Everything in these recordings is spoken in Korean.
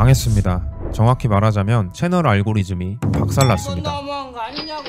망했습니다. 정확히 말하자면 채널 알고리즘이 박살났습니다. 너무한 거 아니냐고.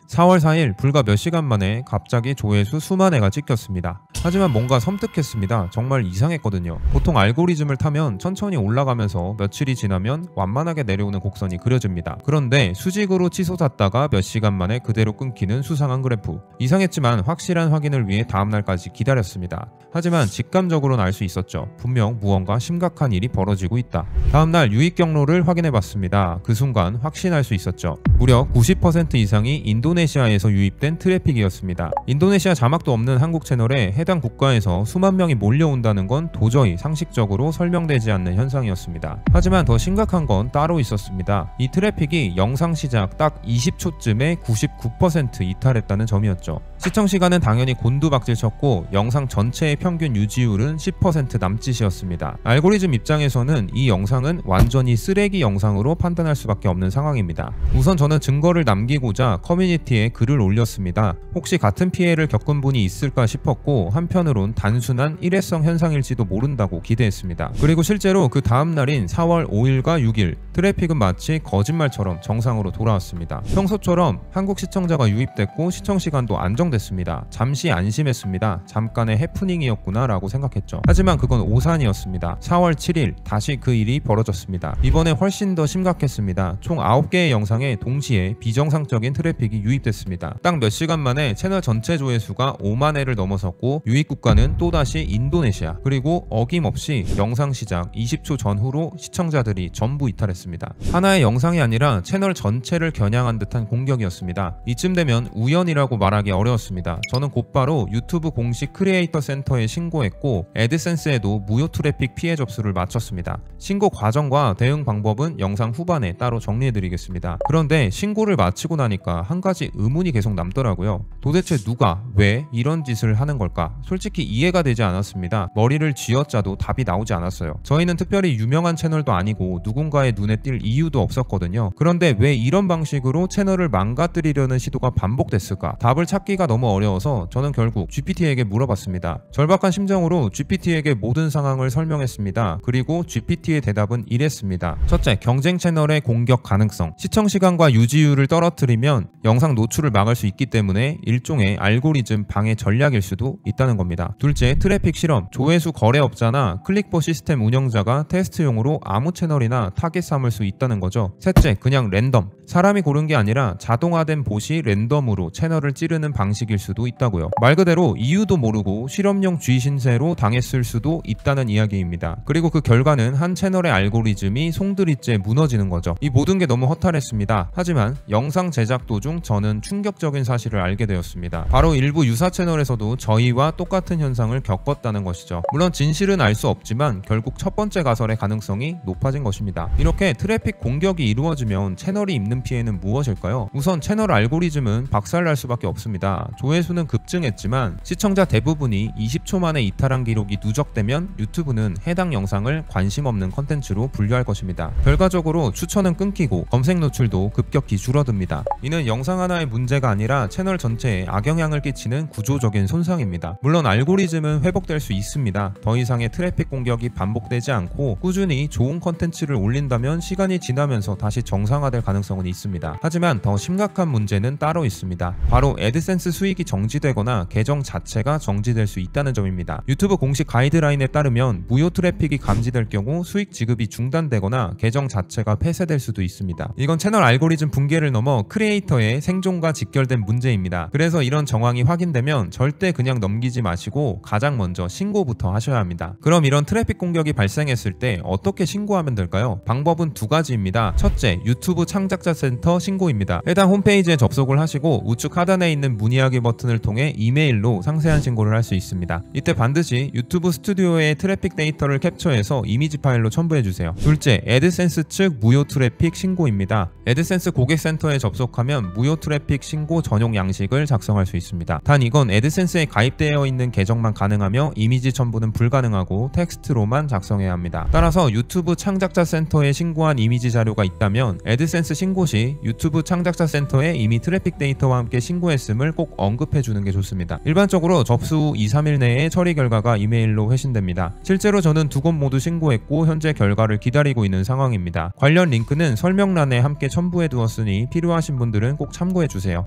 4월 4일 불과 몇 시간 만에 갑자기 조회수 수만 회가 찍혔습니다. 하지만 뭔가 섬뜩했습니다. 정말 이상했거든요. 보통 알고리즘을 타면 천천히 올라가면서 며칠이 지나면 완만하게 내려오는 곡선이 그려집니다. 그런데 수직으로 치솟았다가 몇 시간 만에 그대로 끊기는 수상한 그래프. 이상했지만 확실한 확인을 위해 다음날까지 기다렸습니다. 하지만 직감적으로는 알 수 있었죠. 분명 무언가 심각한 일이 벌어지고 있다. 다음날 유입 경로를 확인해봤습니다. 그 순간 확신할 수 있었죠. 무려 90% 이상이 인도네시아에서 유입된 트래픽이었습니다. 인도네시아 자막도 없는 한국 채널에 해당 국가에서 수만 명이 몰려온다는 건 도저히 상식적으로 설명되지 않는 현상이었습니다. 하지만 더 심각한 건 따로 있었습니다. 이 트래픽이 영상 시작 딱 20초쯤에 99% 이탈했다는 점이었죠. 시청시간은 당연히 곤두박질 쳤고 영상 전체의 평균 유지율은 10% 남짓이었습니다. 알고리즘 입장에서는 이 영상은 완전히 쓰레기 영상으로 판단할 수밖에 없는 상황입니다. 우선 저는 증거를 남기고자 커뮤니티에 글을 올렸습니다. 혹시 같은 피해를 겪은 분이 있을까 싶었고 한편으론 단순한 일회성 현상일지도 모른다고 기대했습니다. 그리고 실제로 그 다음 날인 4월 5일과 6일 트래픽은 마치 거짓말처럼 정상으로 돌아왔습니다. 평소처럼 한국 시청자가 유입됐고 시청시간도 안정됐습니다. 잠시 안심했습니다. 잠깐의 해프닝이었구나 라고 생각했죠. 하지만 그건 오산이었습니다. 4월 7일 다시 그 일이 벌어졌습니다. 이번에 훨씬 더 심각했습니다. 총 9개의 영상에 동시에 비정상적인 트래픽이 유입됐습니다. 딱 몇 시간 만에 채널 전체 조회수가 5만 회를 넘어섰고 유입 국가는 또다시 인도네시아, 그리고 어김없이 영상 시작 20초 전후로 시청자들이 전부 이탈했습니다. 하나의 영상이 아니라 채널 전체를 겨냥한 듯한 공격이었습니다. 이쯤 되면 우연이라고 말하기 어려웠습니다. 저는 곧바로 유튜브 공식 크리에이터 센터에 신고했고 애드센스에도 무효 트래픽 피해 접수를 마쳤습니다. 신고 과정과 대응 방법은 영상 후반에 따로 정리해드리겠습니다. 그런데 신고를 마치고 나니까 한 가지 의문이 계속 남더라고요. 도대체 누가 왜 이런 짓을 하는 걸까? 솔직히 이해가 되지 않았습니다. 머리를 쥐어짜도 답이 나오지 않았어요. 저희는 특별히 유명한 채널도 아니고 누군가의 눈에 띌 이유도 없었거든요. 그런데 왜 이런 방식으로 채널을 망가뜨리려는 시도가 반복됐을까? 답을 찾기가 너무 어려워서 저는 결국 GPT에게 물어봤습니다. 절박한 심정으로 GPT에게 모든 상황을 설명했습니다. 그리고 GPT의 대답은 이랬습니다. 첫째, 경쟁 채널의 공격 가능성. 시청시간과 유지율을 떨어뜨리면 영상 노출을 막을 수 있기 때문에 일종의 알고리즘 방해 전략일 수도 있다는 겁니다. 둘째, 트래픽 실험. 조회수 거래업자나 클릭버 시스템 운영자가 테스트용으로 아무 채널이나 타겟 삼을 수 있다는 거죠. 셋째, 그냥 랜덤. 사람이 고른 게 아니라 자동화된 봇이 랜덤으로 채널을 찌르는 방식일 수도 있다고요. 말 그대로 이유도 모르고 실험용 쥐신세로 당했을 수도 있다는 이야기입니다. 그리고 그 결과는 한 채널의 알고리즘이 송두리째 무너지는 거죠. 이 모든 게 너무 허탈했습니다. 하지만 영상 제작 도중 저는 충격적인 사실을 알게 되었습니다. 바로 일부 유사 채널에서도 저희와 똑같은 현상을 겪었다는 것이죠. 물론 진실은 알 수 없지만 결국 첫 번째 가설의 가능성이 높아진 것입니다. 이렇게 트래픽 공격이 이루어지면 채널이 입는 피해는 무엇일까요? 우선 채널 알고리즘은 박살날 수밖에 없습니다. 조회수는 급증했지만 시청자 대부분이 20초 만에 이탈한 기록이 누적되면 유튜브는 해당 영상을 관심 없는 컨텐츠로 분류할 것입니다. 결과적으로 추천은 끊기고 검색 노출도 급격히 줄어듭니다. 이는 영상 하나의 문제가 아니라 채널 전체에 악영향을 끼치는 구조적인 손상입니다. 물론 알고리즘은 회복될 수 있습니다. 더 이상의 트래픽 공격이 반복되지 않고 꾸준히 좋은 컨텐츠를 올린다면 시간이 지나면서 다시 정상화될 가능성은 있습니다. 하지만 더 심각한 문제는 따로 있습니다. 바로 애드센스 수익이 정지되거나 계정 자체가 정지될 수 있다는 점입니다. 유튜브 공식 가이드라인에 따르면 무효 트래픽이 감지될 경우 수익 지급이 중단되거나 계정 자체가 폐쇄될 수도 있습니다. 이건 채널 알고리즘 붕괴를 넘어 크리에이터의 생존과 직결된 문제입니다. 그래서 이런 정황이 확인되면 절대 그냥 넘기지 마시고 가장 먼저 신고부터 하셔야 합니다. 그럼 이런 트래픽 공격이 발생했을 때 어떻게 신고하면 될까요? 방법은 두 가지입니다. 첫째, 유튜브 창작자 센터 신고입니다. 해당 홈페이지에 접속을 하시고 우측 하단에 있는 문의하기 버튼을 통해 이메일로 상세한 신고를 할 수 있습니다. 이때 반드시 유튜브 스튜디오의 트래픽 데이터를 캡처해서 이미지 파일로 첨부해주세요. 둘째, 애드센스 측 무효 트래픽 신고입니다. 애드센스 고객센터에 접속하면 무효 트래픽 신고 전용 양식을 작성할 수 있습니다. 단 이건 애드센스에 가입되어 있는 계정만 가능하며 이미지 첨부는 불가능하고 텍스트로만 작성해야 합니다. 따라서 유튜브 창작자 센터에 신고 신고한 이미지 자료가 있다면 애드센스 신고 시 유튜브 창작자 센터에 이미 트래픽 데이터와 함께 신고했음을 꼭 언급해 주는 게 좋습니다. 일반적으로 접수 후 2-3일 내에 처리 결과가 이메일로 회신됩니다. 실제로 저는 두 곳 모두 신고했고 현재 결과를 기다리고 있는 상황입니다. 관련 링크는 설명란에 함께 첨부해 두었으니 필요하신 분들은 꼭 참고해 주세요.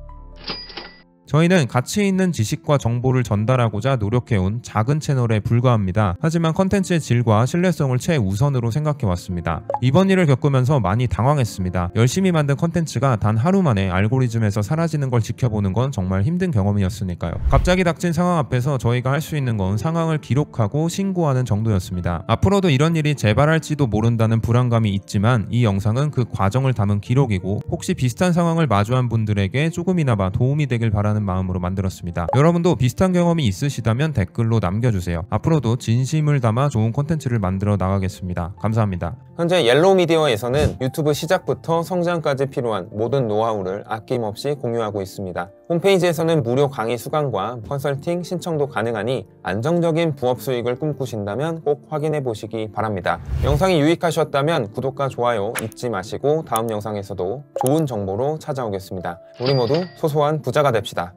저희는 가치 있는 지식과 정보를 전달하고자 노력해온 작은 채널에 불과합니다. 하지만 컨텐츠의 질과 신뢰성을 최우선으로 생각해왔습니다. 이번 일을 겪으면서 많이 당황했습니다. 열심히 만든 컨텐츠가 단 하루 만에 알고리즘에서 사라지는 걸 지켜보는 건 정말 힘든 경험이었으니까요. 갑자기 닥친 상황 앞에서 저희가 할 수 있는 건 상황을 기록하고 신고하는 정도였습니다. 앞으로도 이런 일이 재발할지도 모른다는 불안감이 있지만 이 영상은 그 과정을 담은 기록이고 혹시 비슷한 상황을 마주한 분들에게 조금이나마 도움이 되길 바라는 마음으로 만들었습니다. 여러분도 비슷한 경험이 있으시다면 댓글로 남겨주세요. 앞으로도 진심을 담아 좋은 콘텐츠를 만들어 나가겠습니다. 감사합니다. 현재 옐로우미디어에서는 유튜브 시작부터 성장까지 필요한 모든 노하우를 아낌없이 공유하고 있습니다. 홈페이지에서는 무료 강의 수강과 컨설팅 신청도 가능하니 안정적인 부업 수익을 꿈꾸신다면 꼭 확인해 보시기 바랍니다. 영상이 유익하셨다면 구독과 좋아요 잊지 마시고 다음 영상에서도 좋은 정보로 찾아오겠습니다. 우리 모두 소소한 부자가 됩시다.